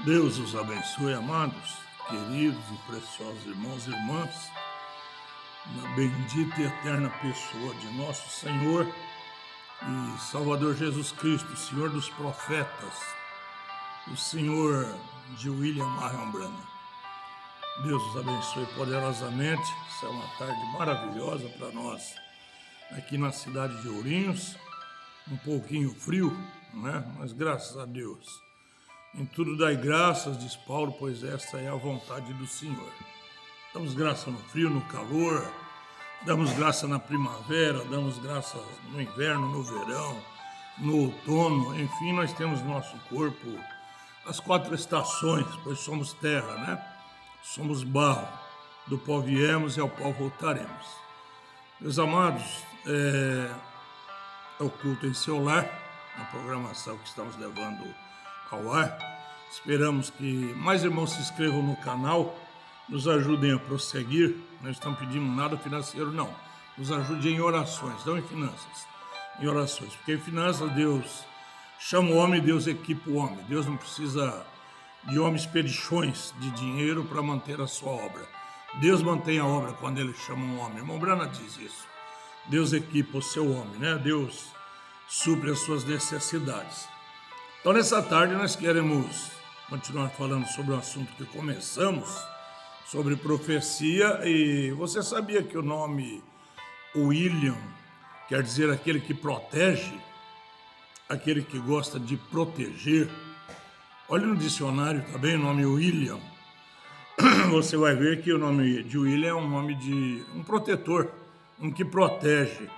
Deus os abençoe, amados, queridos e preciosos irmãos e irmãs, na bendita e eterna pessoa de nosso Senhor e Salvador Jesus Cristo, Senhor dos profetas, o Senhor de William Marion Branham. Deus os abençoe poderosamente. Essa é uma tarde maravilhosa para nós aqui na cidade de Ourinhos, um pouquinho frio, né? Mas graças a Deus. Em tudo dai graças, diz Paulo, pois esta é a vontade do Senhor. Damos graça no frio, no calor, damos graça na primavera, damos graça no inverno, no verão, no outono, enfim, nós temos no nosso corpo as 4 estações, pois somos terra, né? Somos barro, do pó viemos e ao pó voltaremos. Meus amados, é o culto em seu lar, a programação que estamos levando ao ar. Esperamos que mais irmãos se inscrevam no canal, nos ajudem a prosseguir. Não estamos pedindo nada financeiro, não. Nos ajude em orações, não em finanças. Em orações, porque em finanças Deus chama o homem, Deus equipa o homem. Deus não precisa de homens pedichões de dinheiro para manter a sua obra. Deus mantém a obra quando ele chama um homem. Irmão Brana diz isso. Deus equipa o seu homem, né? Deus supre as suas necessidades. Então, nessa tarde, nós queremos continuar falando sobre o assunto que começamos, sobre profecia. E você sabia que o nome William quer dizer aquele que protege, aquele que gosta de proteger? Olha no dicionário também o nome William. Você vai ver que o nome de William é um nome de um protetor, um que protege.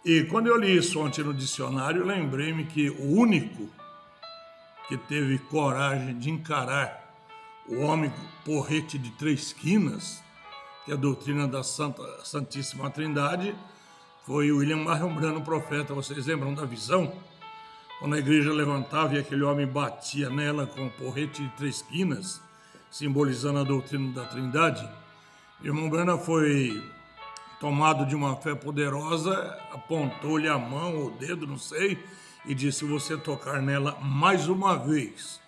E quando eu li isso ontem no dicionário, lembrei-me que o único que teve coragem de encarar o homem porrete de 3 quinas, que é a doutrina da Santíssima Trindade, foi o William Marion Branham, profeta. Vocês lembram da visão? Quando a igreja levantava e aquele homem batia nela com o porrete de 3 quinas, simbolizando a doutrina da Trindade, o irmão Branham foi tomado de uma fé poderosa, apontou-lhe a mão ou o dedo, não sei, e disse: se você tocar nela mais uma vez,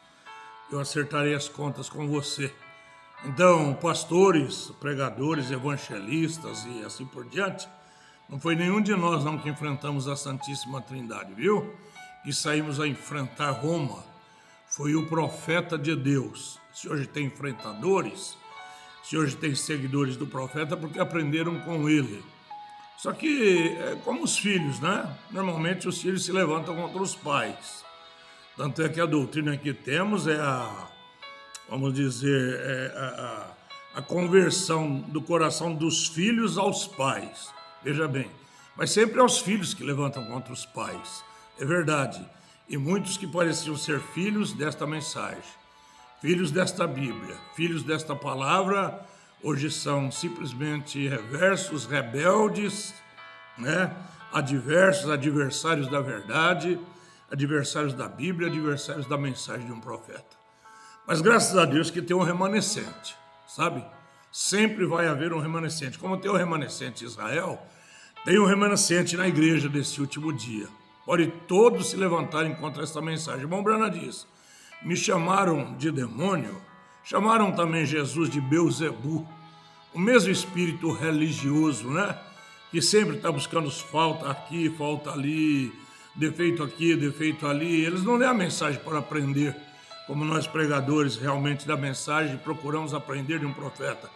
eu acertarei as contas com você. Então, pastores, pregadores, evangelistas e assim por diante, não foi nenhum de nós não que enfrentamos a Santíssima Trindade, viu? E saímos a enfrentar Roma. foi o profeta de Deus. Se hoje tem enfrentadores, se hoje tem seguidores do profeta, porque aprenderam com ele. Só que é como os filhos, né? Normalmente os filhos se levantam contra os pais. Tanto é que a doutrina que temos é vamos dizer, a conversão do coração dos filhos aos pais. Veja bem, mas sempre é os filhos que levantam contra os pais. É verdade. E muitos que pareciam ser filhos desta mensagem, filhos desta Bíblia, filhos desta palavra, hoje são simplesmente reversos, rebeldes, né? Adversos, adversários da verdade, adversários da Bíblia, adversários da mensagem de um profeta. Mas graças a Deus que tem um remanescente, sabe? Sempre vai haver um remanescente. Como tem o remanescente em Israel, tem um remanescente na igreja desse último dia. Pode todos se levantarem contra essa mensagem. Irmão Brana diz, me chamaram de demônio, chamaram também Jesus de Beuzebu, o mesmo espírito religioso, né? Que sempre está buscando falta aqui, falta ali, defeito aqui, defeito ali. Eles não lêem a mensagem para aprender, como nós pregadores realmente da mensagem procuramos aprender de um profeta.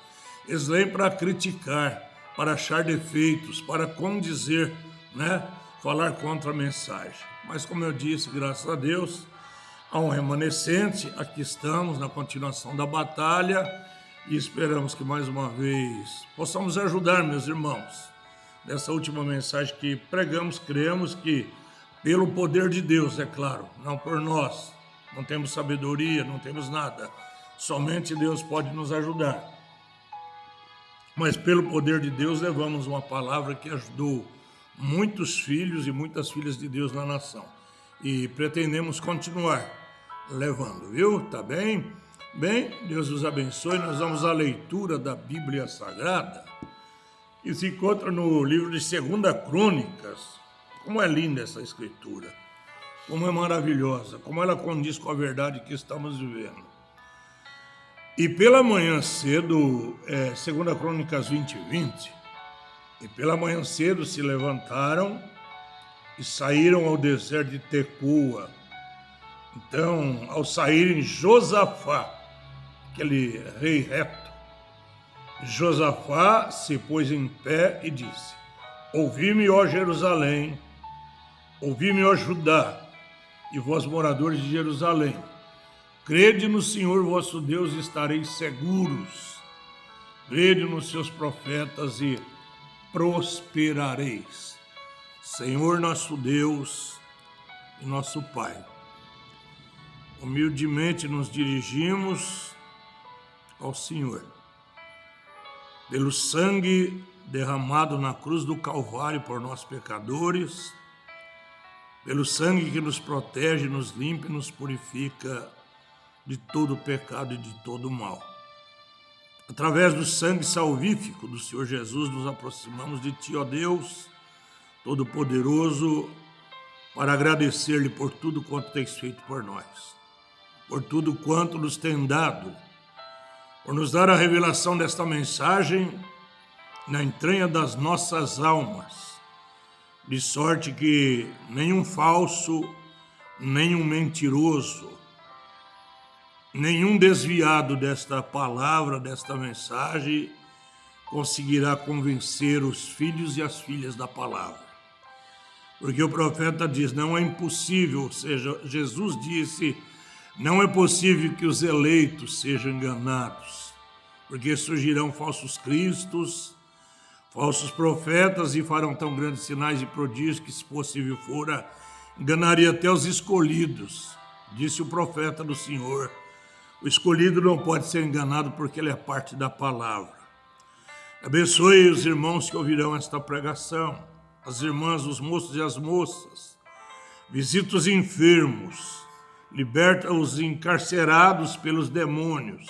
Eles leem para criticar, para achar defeitos, para condizer, né? Falar contra a mensagem. Mas como eu disse, graças a Deus, há um remanescente, aqui estamos na continuação da batalha e esperamos que mais uma vez possamos ajudar, meus irmãos, nessa última mensagem que pregamos, cremos que pelo poder de Deus, é claro, não por nós, não temos sabedoria, não temos nada, somente Deus pode nos ajudar. Mas pelo poder de Deus levamos uma palavra que ajudou muitos filhos e muitas filhas de Deus na nação. E pretendemos continuar levando, viu? Tá bem? Bem, Deus os abençoe. Nós vamos à leitura da Bíblia Sagrada, que se encontra no livro de 2 Crônicas. Como é linda essa escritura, como é maravilhosa, como ela condiz com a verdade que estamos vivendo. E pela manhã cedo, 2 Crônicas 20:20, e pela manhã cedo se levantaram e saíram ao deserto de Tecoa. Então, ao saírem, Josafá, aquele rei reto, Josafá se pôs em pé e disse, ouvi-me, ó Jerusalém, ouvi-me, ó Judá, e vós moradores de Jerusalém, crede no Senhor vosso Deus e estareis seguros, crede nos seus profetas e prosperareis. Senhor nosso Deus e nosso Pai, humildemente nos dirigimos ao Senhor. Pelo sangue derramado na cruz do Calvário por nós pecadores, pelo sangue que nos protege, nos limpa e nos purifica de todo pecado e de todo mal. Através do sangue salvífico do Senhor Jesus, nos aproximamos de Ti, ó Deus Todo-Poderoso, para agradecer-lhe por tudo quanto tens feito por nós, por tudo quanto nos tem dado, por nos dar a revelação desta mensagem na entranha das nossas almas, de sorte que nenhum falso, nenhum mentiroso, nenhum desviado desta palavra, desta mensagem, conseguirá convencer os filhos e as filhas da palavra. Porque o profeta diz, não é impossível, ou seja, Jesus disse, não é possível que os eleitos sejam enganados, porque surgirão falsos cristos, falsos profetas e farão tão grandes sinais e prodígios que, se possível fora, enganaria até os escolhidos, disse o profeta do Senhor. O escolhido não pode ser enganado porque ele é parte da palavra. Abençoe os irmãos que ouvirão esta pregação, as irmãs, os moços e as moças. Visita os enfermos, liberta os encarcerados pelos demônios,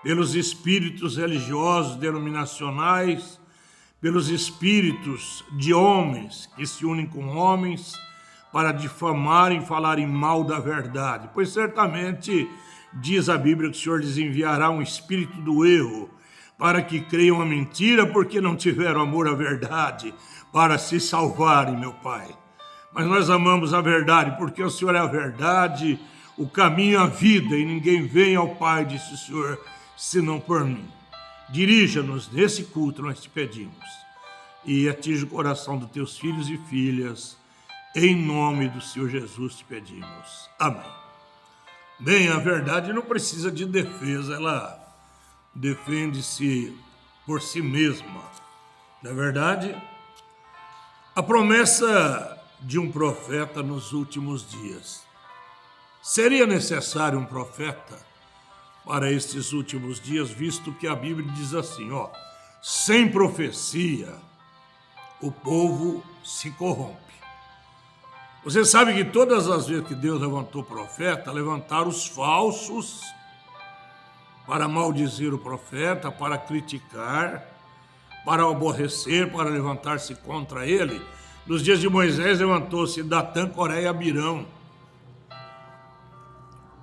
pelos espíritos religiosos denominacionais, pelos espíritos de homens que se unem com homens para difamarem e falarem mal da verdade. Pois certamente diz a Bíblia que o Senhor lhes enviará um espírito do erro para que creiam a mentira porque não tiveram amor à verdade para se salvarem, meu Pai. Mas nós amamos a verdade porque o Senhor é a verdade, o caminho à vida, e ninguém vem ao Pai, disse o Senhor, senão por mim. Dirija-nos nesse culto, nós te pedimos, e atinge o coração dos teus filhos e filhas, em nome do Senhor Jesus te pedimos. Amém. Bem, a verdade não precisa de defesa, ela defende-se por si mesma. Na verdade, a promessa de um profeta nos últimos dias. Seria necessário um profeta para estes últimos dias, visto que a Bíblia diz assim, sem profecia o povo se corrompe. Você sabe que todas as vezes que Deus levantou profeta, levantaram os falsos para maldizer o profeta, para criticar, para aborrecer, para levantar-se contra ele. Nos dias de Moisés levantou-se Datã, Coré e Abirão.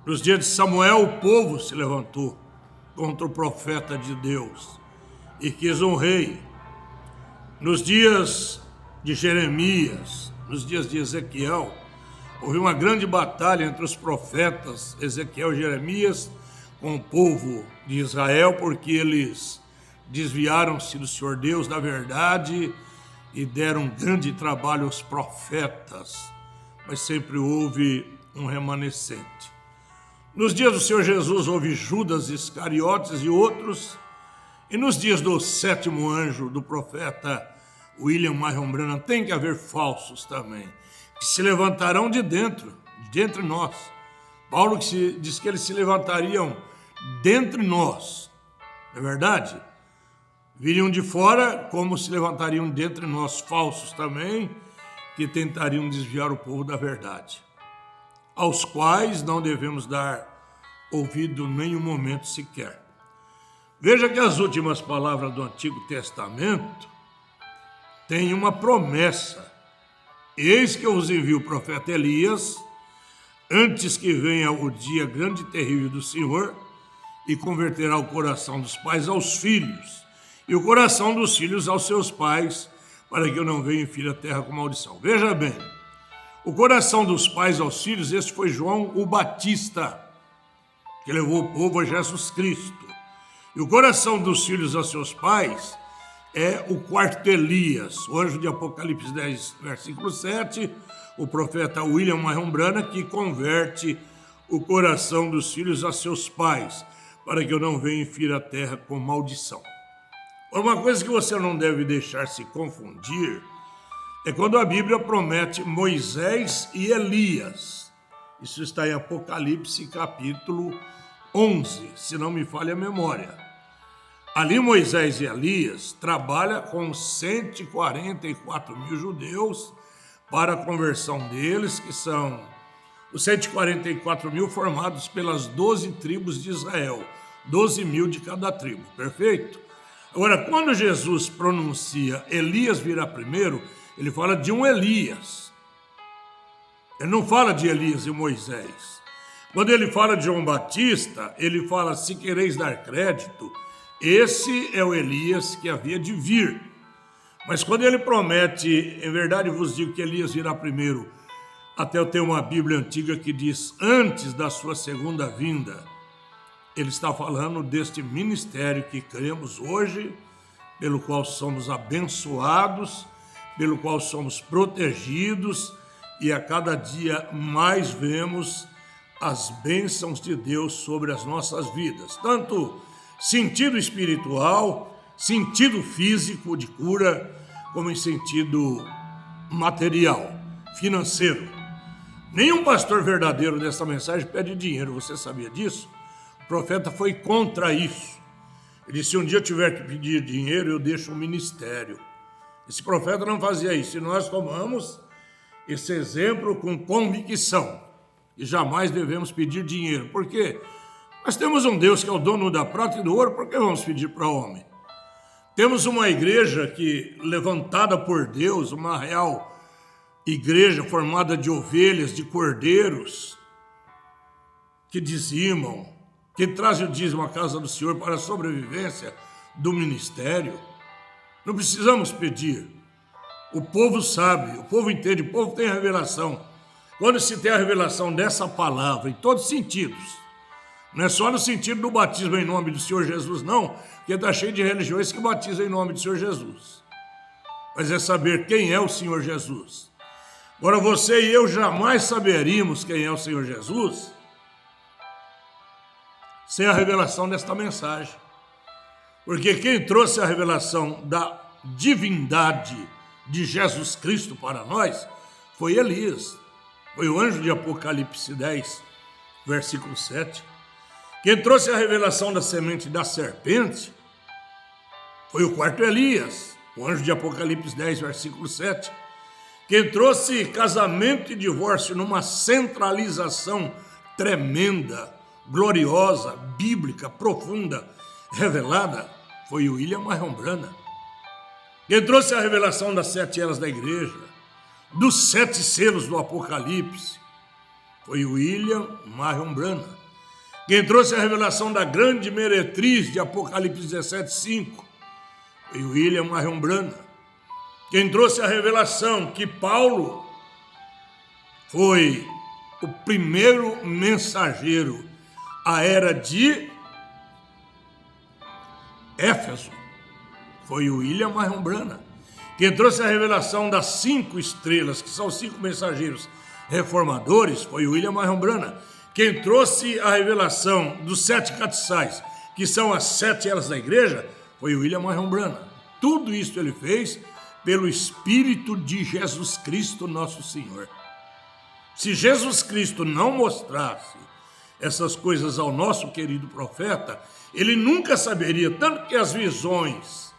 Nos dias de Samuel, o povo se levantou contra o profeta de Deus e quis um rei. Nos dias de Jeremias, nos dias de Ezequiel, houve uma grande batalha entre os profetas Ezequiel e Jeremias com o povo de Israel, porque eles desviaram-se do Senhor Deus da verdade e deram um grande trabalho aos profetas, mas sempre houve um remanescente. Nos dias do Senhor Jesus houve Judas Iscariotes e outros, e nos dias do sétimo anjo do profeta William Marion Branham tem que haver falsos também, que se levantarão de entre nós. Paulo diz que eles se levantariam dentre nós, não é verdade? Viriam de fora, como se levantariam dentre nós falsos também, que tentariam desviar o povo da verdade, aos quais não devemos dar ouvido nenhum momento sequer. Veja que as últimas palavras do Antigo Testamento têm uma promessa. Eis que eu vos envio o profeta Elias, antes que venha o dia grande e terrível do Senhor, e converterá o coração dos pais aos filhos, e o coração dos filhos aos seus pais, para que eu não venha e fira a terra com maldição. Veja bem, o coração dos pais aos filhos, esse foi João o Batista, que levou o povo a Jesus Cristo. E o coração dos filhos aos seus pais é o quarto Elias, o anjo de Apocalipse 10, versículo 7, o profeta William Marion Branham, que converte o coração dos filhos a seus pais, para que eu não venha e fira a terra com maldição. Uma coisa que você não deve deixar se confundir é quando a Bíblia promete Moisés e Elias. Isso está em Apocalipse capítulo 11, se não me falha a memória. Ali Moisés e Elias trabalham com 144 mil judeus para a conversão deles, que são os 144 mil formados pelas 12 tribos de Israel, 12 mil de cada tribo, perfeito? Agora, quando Jesus pronuncia Elias virá primeiro, ele fala de um Elias. Ele não fala de Elias e Moisés. Quando ele fala de João Batista, ele fala, se quereis dar crédito, esse é o Elias que havia de vir. Mas quando ele promete, em verdade vos digo que Elias virá primeiro, até eu tenho uma Bíblia antiga que diz, antes da sua segunda vinda, ele está falando deste ministério que cremos hoje, pelo qual somos abençoados, pelo qual somos protegidos, e a cada dia mais vemos as bênçãos de Deus sobre as nossas vidas, tanto sentido espiritual, sentido físico de cura, como em sentido material, financeiro. Nenhum pastor verdadeiro dessa mensagem pede dinheiro, você sabia disso? O profeta foi contra isso. Ele disse, se um dia eu tiver que pedir dinheiro, eu deixo um ministério. Esse profeta não fazia isso, e nós tomamos esse exemplo com convicção, e jamais devemos pedir dinheiro. Por quê? Nós temos um Deus que é o dono da prata e do ouro, por que vamos pedir para o homem? Temos uma igreja que, levantada por Deus, uma real igreja formada de ovelhas, de cordeiros, que dizimam, que trazem o dízimo à casa do Senhor para a sobrevivência do ministério. Não precisamos pedir. O povo sabe, o povo entende, o povo tem revelação. quando se tem a revelação dessa palavra, em todos os sentidos, não é só no sentido do batismo em nome do Senhor Jesus, não, porque está cheio de religiões que batizam em nome do Senhor Jesus. Mas é saber quem é o Senhor Jesus. Agora, você e eu jamais saberíamos quem é o Senhor Jesus sem a revelação desta mensagem. Porque quem trouxe a revelação da divindade de Jesus Cristo para nós foi Elias. Foi o anjo de Apocalipse 10, versículo 7. Quem trouxe a revelação da semente da serpente foi o quarto Elias, o anjo de Apocalipse 10, versículo 7. Quem trouxe casamento e divórcio numa centralização tremenda, gloriosa, bíblica, profunda, revelada, foi o William Marion Branham. Quem trouxe a revelação das 7 eras da igreja, dos 7 selos do Apocalipse, foi o William Marion Branham. Quem trouxe a revelação da grande meretriz de Apocalipse 17:5 foi o William Marion Branham. Quem trouxe a revelação que Paulo foi o primeiro mensageiro à era de Éfeso foi o William Marion Branham. Quem trouxe a revelação das 5 estrelas, que são os 5 mensageiros reformadores, foi o William Marion Branham. Quem trouxe a revelação dos 7 castiçais, que são as 7 eras da igreja, foi o William Marion Branham. Tudo isso ele fez pelo Espírito de Jesus Cristo, nosso Senhor. Se Jesus Cristo não mostrasse essas coisas ao nosso querido profeta, ele nunca saberia, tanto que as visões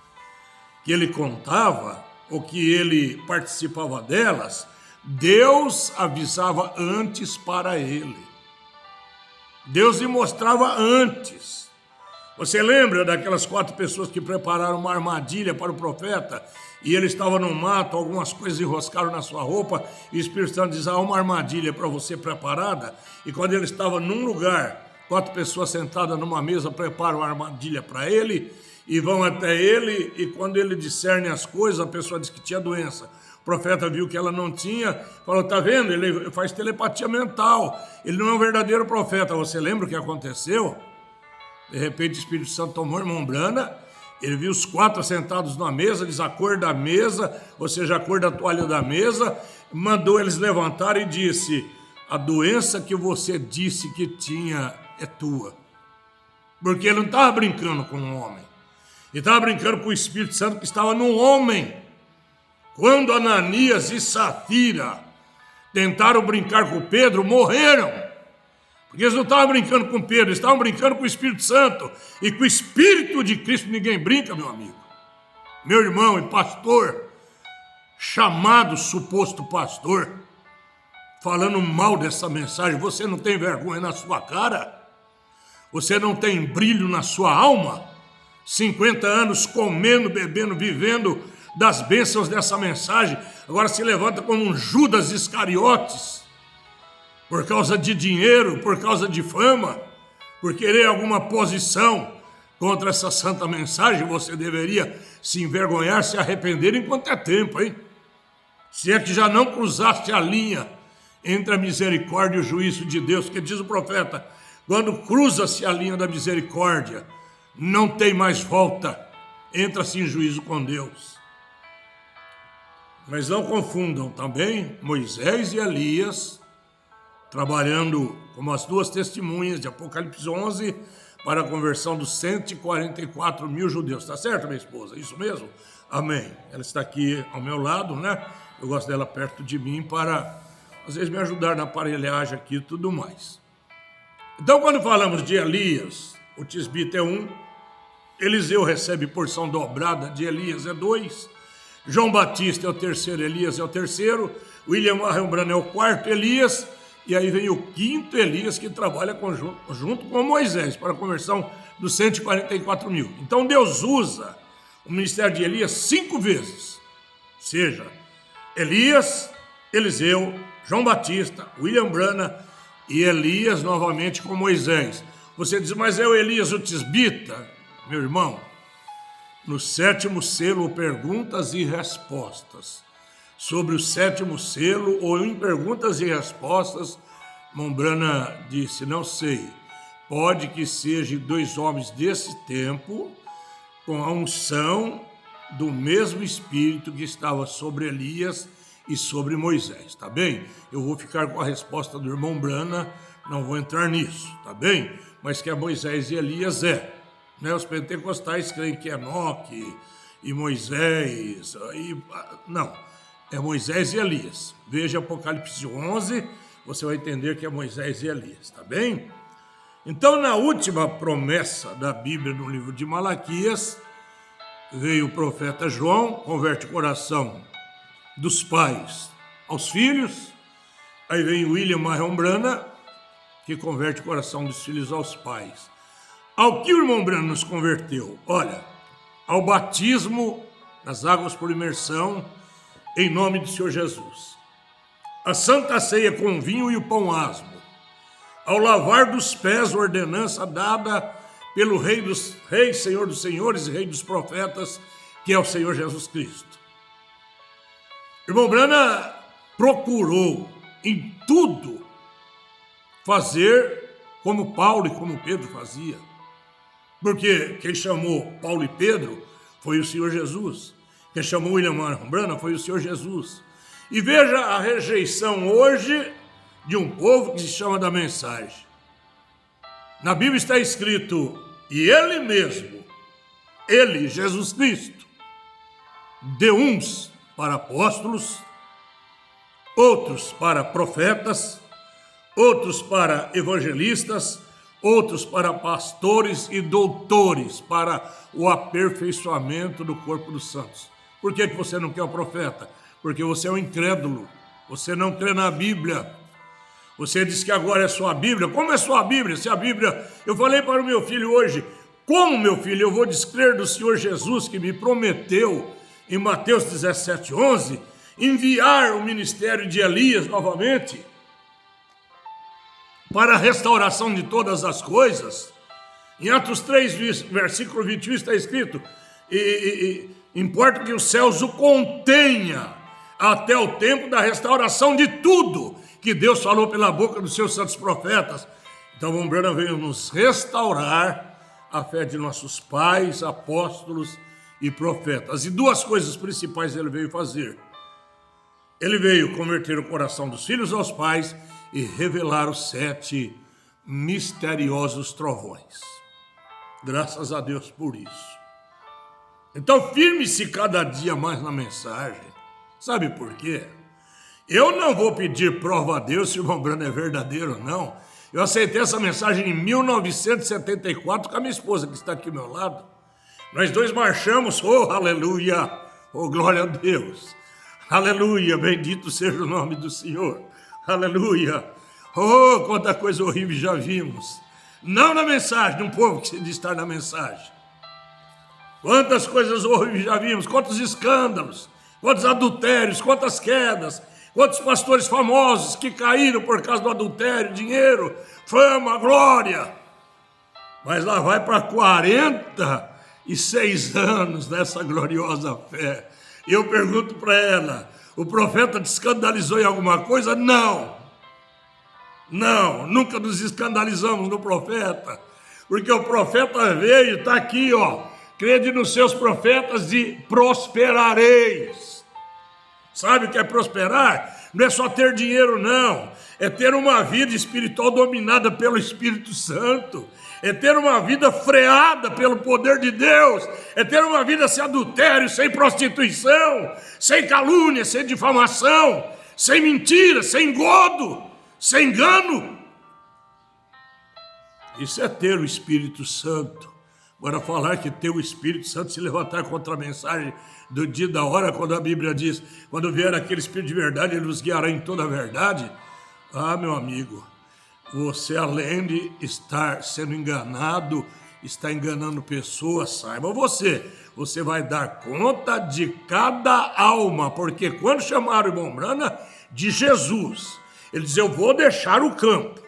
que ele contava, ou que ele participava delas, Deus avisava antes para ele. Deus lhe mostrava antes. Você lembra daquelas 4 pessoas que prepararam uma armadilha para o profeta e ele estava no mato, algumas coisas enroscaram na sua roupa e o Espírito Santo diz, há uma armadilha para você preparada, e quando ele estava num lugar, 4 pessoas sentadas numa mesa preparam a armadilha para ele e vão até ele, e quando ele discerne as coisas, a pessoa diz que tinha doença. O profeta viu que ela não tinha, falou, tá vendo, ele faz telepatia mental, ele não é um verdadeiro profeta. Você lembra o que aconteceu? De repente o Espírito Santo tomou o irmão Branham, ele viu os 4 sentados na mesa, diz a cor da mesa, ou seja, a cor da toalha da mesa, mandou eles levantar e disse, a doença que você disse que tinha é tua. Porque ele não estava brincando com um homem, ele estava brincando com o Espírito Santo que estava num homem. Quando Ananias e Safira tentaram brincar com Pedro, morreram. Porque eles não estavam brincando com Pedro, eles estavam brincando com o Espírito Santo. E com o Espírito de Cristo ninguém brinca, meu amigo. Meu irmão e pastor, chamado suposto pastor, falando mal dessa mensagem, você não tem vergonha na sua cara? Você não tem brilho na sua alma? 50 anos comendo, bebendo, vivendo das bênçãos dessa mensagem, agora se levanta como um Judas Iscariotes, por causa de dinheiro, por causa de fama, por querer alguma posição contra essa santa mensagem. Você deveria se envergonhar, se arrepender enquanto é tempo, hein? Se é que já não cruzaste a linha entre a misericórdia e o juízo de Deus, que diz o profeta, quando cruza-se a linha da misericórdia, não tem mais volta, entra-se em juízo com Deus. Mas não confundam também Moisés e Elias, trabalhando como as 2 testemunhas de Apocalipse 11 para a conversão dos 144 mil judeus. Está certo, minha esposa? Isso mesmo? Amém. Ela está aqui ao meu lado, né? Eu gosto dela perto de mim para, às vezes, me ajudar na aparelhagem aqui e tudo mais. Então, quando falamos de Elias, o tisbita é 1, Eliseu recebe porção dobrada de Elias é 2, João Batista é o 3º, Elias é o 3º, William Marion Branham é o 4º Elias, e aí vem o 5º Elias que trabalha junto com Moisés para a conversão dos 144 mil. Então Deus usa o ministério de Elias 5 vezes, seja Elias, Eliseu, João Batista, William Branham e Elias novamente com Moisés. Você diz, mas é o Elias o tisbita? Meu irmão, no 7º selo, perguntas e respostas. sobre o 7º selo, ou em perguntas e respostas, Mombrana disse, não sei, pode que seja 2 homens desse tempo, com a unção do mesmo Espírito que estava sobre Elias e sobre Moisés, tá bem? Eu vou ficar com a resposta do irmão Brana, não vou entrar nisso, tá bem? Mas que é Moisés e Elias né? Os pentecostais creem que é Enoque e Moisés, não, é Moisés e Elias. Veja Apocalipse 11, você vai entender que é Moisés e Elias, tá bem? Então, na última promessa da Bíblia, no livro de Malaquias, veio o profeta João, converte o coração dos pais aos filhos. Aí vem William Marion Branham, que converte o coração dos filhos aos pais. Ao que o irmão Branham nos converteu? Olha, ao batismo nas águas por imersão, em nome do Senhor Jesus. A Santa Ceia com vinho e o pão asmo. Ao lavar dos pés, ordenança dada pelo Rei dos Reis, Senhor dos Senhores e Rei dos Profetas, que é o Senhor Jesus Cristo. Irmão Branham procurou em tudo fazer como Paulo e como Pedro fazia. Porque quem chamou Paulo e Pedro foi o Senhor Jesus. Quem chamou William Marion Branham foi o Senhor Jesus. E veja a rejeição hoje de um povo que se chama da mensagem. Na Bíblia está escrito, e ele mesmo, ele, Jesus Cristo, deu uns para apóstolos, outros para profetas, outros para evangelistas, outros para pastores e doutores, para o aperfeiçoamento do corpo dos santos. Por que você não quer o profeta? Porque você é um incrédulo, você não crê na Bíblia. Você diz que agora é sua Bíblia. Como é sua Bíblia? Se a Bíblia... Eu falei para o meu filho hoje, como, meu filho, eu vou descrer do Senhor Jesus que me prometeu, em Mateus 17:11, enviar o ministério de Elias novamente para a restauração de todas as coisas? Em Atos 3, versículo 21, está escrito, importa que os céus o contenha até o tempo da restauração de tudo que Deus falou pela boca dos seus santos profetas. Então, o Branham veio nos restaurar a fé de nossos pais, apóstolos e profetas. E 2 coisas principais ele veio fazer. Ele veio converter o coração dos filhos aos pais e revelar os 7 misteriosos trovões. Graças a Deus por isso. Então, firme-se cada dia mais na mensagem. Sabe por quê? Eu não vou pedir prova a Deus se o irmão Branham é verdadeiro ou não. Eu aceitei essa mensagem em 1974 com a minha esposa, que está aqui ao meu lado. Nós 2 marchamos, oh, aleluia, oh, glória a Deus. Aleluia, bendito seja o nome do Senhor. Aleluia. Oh, quanta coisa horrível já vimos. Não na mensagem, de um povo que se diz estar na mensagem. Quantas coisas horríveis já vimos, quantos escândalos, quantos adultérios, quantas quedas, quantos pastores famosos que caíram por causa do adultério, dinheiro, fama, glória. Mas lá vai para 46 anos dessa gloriosa fé. E eu pergunto para ela, o profeta te escandalizou em alguma coisa? Não. Não, nunca nos escandalizamos no profeta. Porque o profeta veio, está aqui, ó. Crede nos seus profetas e prosperareis. Sabe o que é prosperar? Não é só ter dinheiro, não. É ter uma vida espiritual dominada pelo Espírito Santo. É ter uma vida freada pelo poder de Deus. É ter uma vida sem adultério, sem prostituição, sem calúnia, sem difamação, sem mentira, sem engodo, sem engano. Isso é ter o Espírito Santo. Agora, falar que ter o Espírito Santo se levantar contra a mensagem do dia e da hora, quando a Bíblia diz, quando vier aquele Espírito de verdade, ele nos guiará em toda a verdade. Ah, meu amigo, você, além de estar sendo enganado, está enganando pessoas, saiba você vai dar conta de cada alma, porque quando chamaram o irmão Branham de Jesus, ele diz, eu vou deixar o campo.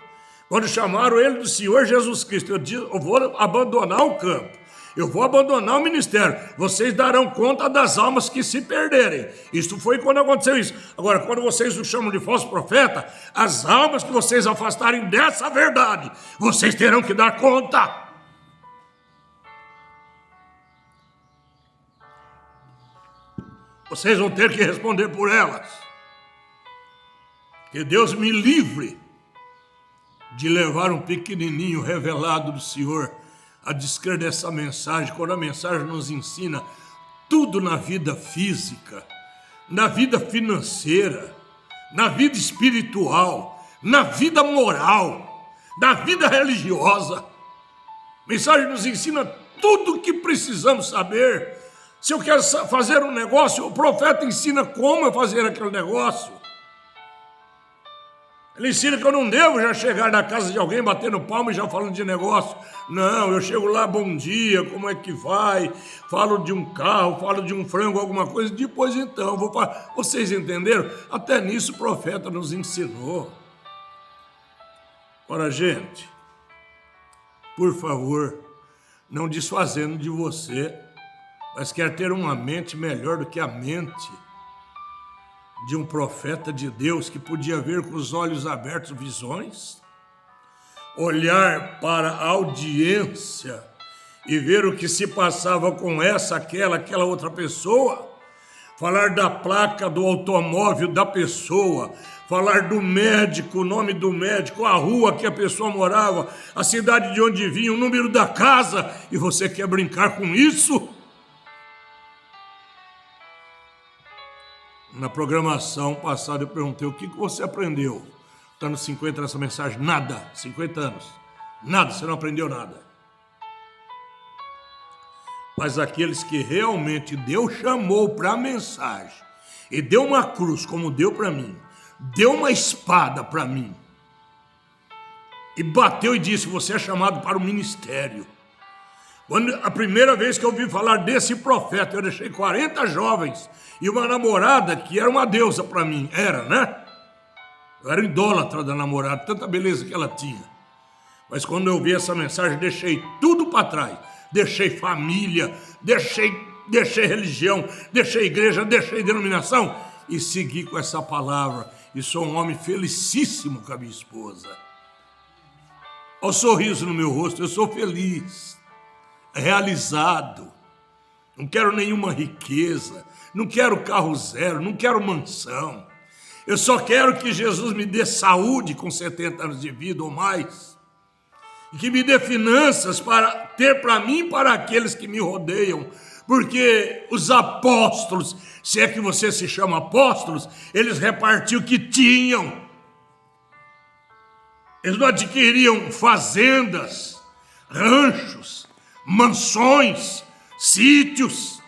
Quando chamaram ele do Senhor Jesus Cristo, eu vou abandonar o campo. Eu vou abandonar o ministério. Vocês darão conta das almas que se perderem. Isso foi quando aconteceu isso. Agora, quando vocês o chamam de falso profeta, as almas que vocês afastarem dessa verdade, vocês terão que dar conta. Vocês vão ter que responder por elas. Que Deus me livre de levar um pequenininho revelado do Senhor a descrer dessa mensagem, quando a mensagem nos ensina tudo na vida física, na vida financeira, na vida espiritual, na vida moral, na vida religiosa. A mensagem nos ensina tudo o que precisamos saber. Se eu quero fazer um negócio, o profeta ensina como eu fazer aquele negócio. Ele ensina que eu não devo já chegar na casa de alguém batendo palma e já falando de negócio. Não, eu chego lá, bom dia, como é que vai? Falo de um carro, falo de um frango, alguma coisa. Depois então, vou falar. Vocês entenderam? Até nisso o profeta nos ensinou. Ora, gente, por favor, não desfazendo de você, mas quer ter uma mente melhor do que a mente de um profeta de Deus que podia ver com os olhos abertos visões, olhar para a audiência e ver o que se passava com aquela outra pessoa, falar da placa do automóvel da pessoa, falar do médico, o nome do médico, a rua que a pessoa morava, a cidade de onde vinha, o número da casa, e você quer brincar com isso? Na programação passada eu perguntei o que você aprendeu. Está nos 50 nessa mensagem? Nada. 50 anos. Nada, você não aprendeu nada. Mas aqueles que realmente Deus chamou para a mensagem e deu uma cruz como deu para mim, deu uma espada para mim e bateu e disse, você é chamado para o ministério. Quando a primeira vez que eu ouvi falar desse profeta, eu deixei 40 jovens e uma namorada que era uma deusa para mim. Era, né? Eu era idólatra da namorada, tanta beleza que ela tinha. Mas quando eu ouvi essa mensagem, deixei tudo para trás. Deixei família, deixei religião, deixei igreja, deixei denominação e segui com essa palavra. E sou um homem felicíssimo com a minha esposa. Olha o sorriso no meu rosto, eu sou feliz, realizado. Não quero nenhuma riqueza, não quero carro zero, não quero mansão. Eu só quero que Jesus me dê saúde com 70 anos de vida ou mais. E que me dê finanças para ter para mim e para aqueles que me rodeiam. Porque os apóstolos, se é que você se chama apóstolos, eles repartiam o que tinham. Eles não adquiriam fazendas, ranchos, mansões, sítios,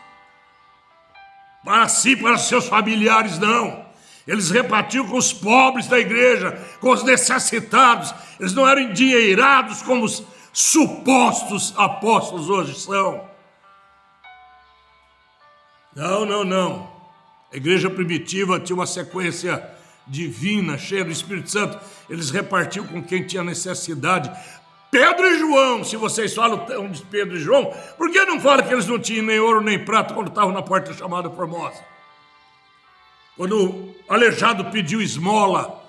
para si, para seus familiares, não. Eles repartiam com os pobres da igreja, com os necessitados. Eles não eram endinheirados como os supostos apóstolos hoje são. Não. A igreja primitiva tinha uma sequência divina, cheia do Espírito Santo. Eles repartiam com quem tinha necessidade. Pedro e João, se vocês falam de Pedro e João, por que não fala que eles não tinham nem ouro nem prata quando estavam na porta chamada Formosa? Quando o aleijado pediu esmola,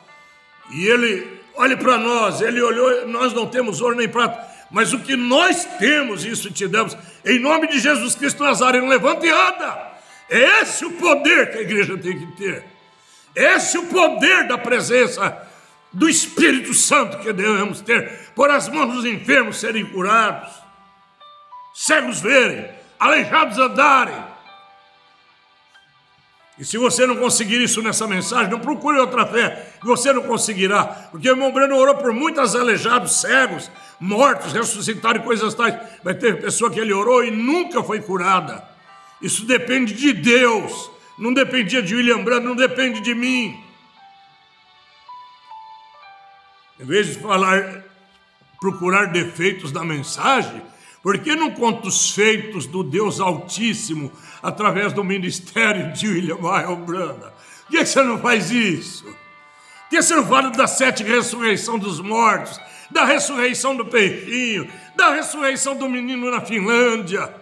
e ele, olhe para nós, ele olhou, nós não temos ouro nem prata, mas o que nós temos, isso te damos, em nome de Jesus Cristo Nazareno, levanta e anda. É esse o poder que a igreja tem que ter. Esse é o poder da presença do Espírito Santo que devemos ter, por as mãos dos enfermos serem curados, cegos verem, aleijados andarem. E se você não conseguir isso nessa mensagem, não procure outra fé, que você não conseguirá. Porque o irmão Breno orou por muitos aleijados, cegos, mortos, ressuscitaram e coisas tais. Mas teve pessoa que ele orou e nunca foi curada. Isso depende de Deus. Não dependia de William Branham, não depende de mim. Em vez de procurar defeitos da mensagem, por que não conta os feitos do Deus Altíssimo através do ministério de William Branham? Por que você não faz isso? Por que você não fala da 7 ressurreição dos mortos, da ressurreição do peixinho, da ressurreição do menino na Finlândia?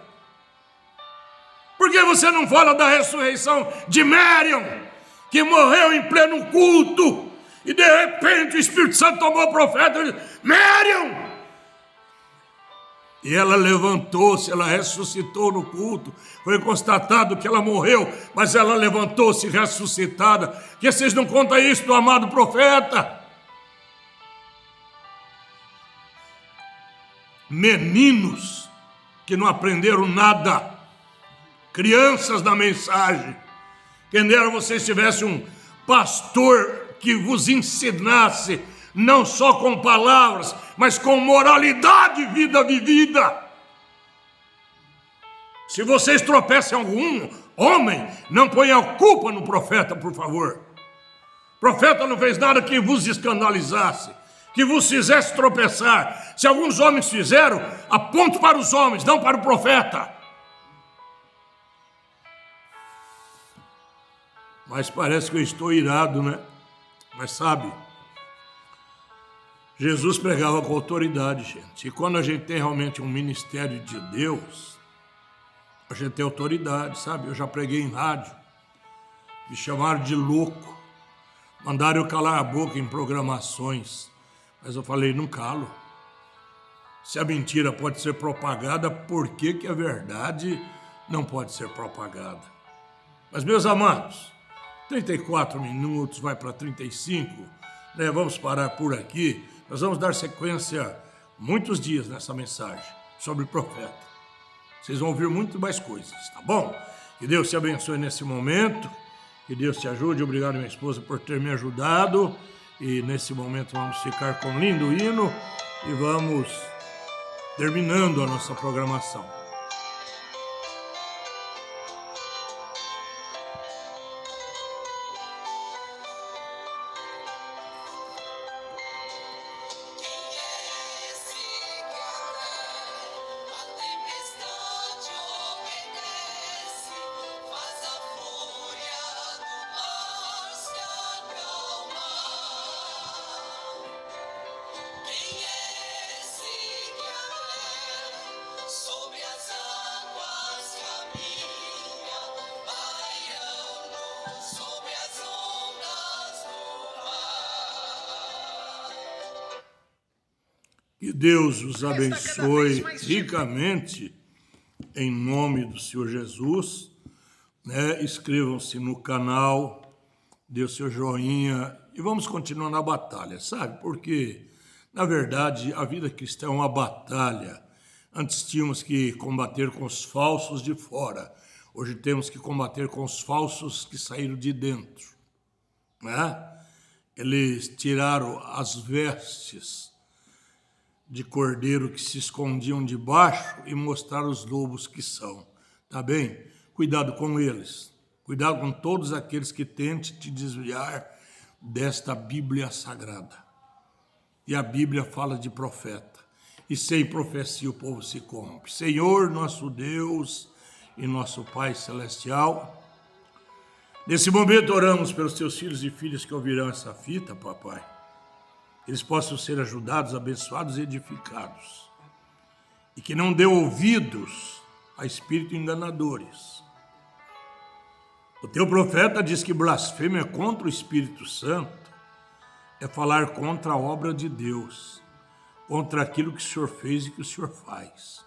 Por que você não fala da ressurreição de Miriam, que morreu em pleno culto, e de repente o Espírito Santo tomou o profeta e disse: Miriam! E ela levantou-se, ela ressuscitou no culto. Foi constatado que ela morreu, mas ela levantou-se ressuscitada. Que vocês não contam isso do amado profeta? Meninos que não aprenderam nada, crianças da mensagem. Quem dera vocês tivessem um pastor que vos ensinasse, não só com palavras, mas com moralidade e vida vivida. Se vocês tropeçam em algum homem, não ponham a culpa no profeta, por favor. O profeta não fez nada que vos escandalizasse, que vos fizesse tropeçar. Se alguns homens fizeram, aponte para os homens, não para o profeta. Mas parece que eu estou irado, né? Mas sabe, Jesus pregava com autoridade, gente. E quando a gente tem realmente um ministério de Deus, a gente tem autoridade, sabe? Eu já preguei em rádio, me chamaram de louco, mandaram eu calar a boca em programações, mas eu falei: não calo. Se a mentira pode ser propagada, por que a verdade não pode ser propagada? Mas, meus amados, 34 minutos, vai para 35, né? Vamos parar por aqui. Nós vamos dar sequência muitos dias nessa mensagem sobre profeta. Vocês vão ouvir muito mais coisas, tá bom? Que Deus te abençoe nesse momento, que Deus te ajude. Obrigado, minha esposa, por ter me ajudado. E nesse momento vamos ficar com um lindo hino e vamos terminando a nossa programação. Que Deus os abençoe ricamente, em nome do Senhor Jesus, né? Inscrevam-se no canal, dê o seu joinha e vamos continuar na batalha, sabe? Porque, na verdade, a vida cristã é uma batalha. Antes tínhamos que combater com os falsos de fora, hoje temos que combater com os falsos que saíram de dentro, né? Eles tiraram as vestes de cordeiro que se escondiam debaixo e mostraram os lobos que são, tá bem? Cuidado com eles, cuidado com todos aqueles que tentem te desviar desta Bíblia Sagrada. E a Bíblia fala de profeta, e sem profecia o povo se corrompe. Senhor, nosso Deus e nosso Pai Celestial, nesse momento oramos pelos teus filhos e filhas que ouvirão essa fita, papai. Eles possam ser ajudados, abençoados e edificados. E que não dê ouvidos a espíritos enganadores. O teu profeta diz que blasfêmia contra o Espírito Santo é falar contra a obra de Deus, contra aquilo que o Senhor fez e que o Senhor faz.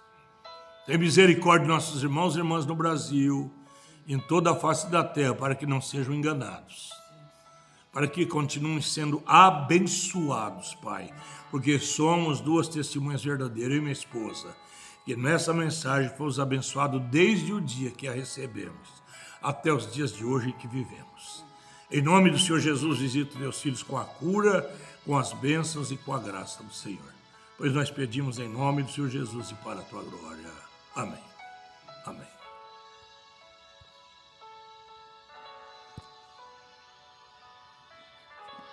Tem misericórdia de nossos irmãos e irmãs no Brasil, em toda a face da terra, para que não sejam enganados. Para que continuem sendo abençoados, Pai, porque somos duas testemunhas verdadeiras, eu e minha esposa, que nessa mensagem fomos abençoados desde o dia que a recebemos, até os dias de hoje em que vivemos. Em nome do Senhor Jesus, visita meus filhos com a cura, com as bênçãos e com a graça do Senhor. Pois nós pedimos em nome do Senhor Jesus e para a tua glória. Amém.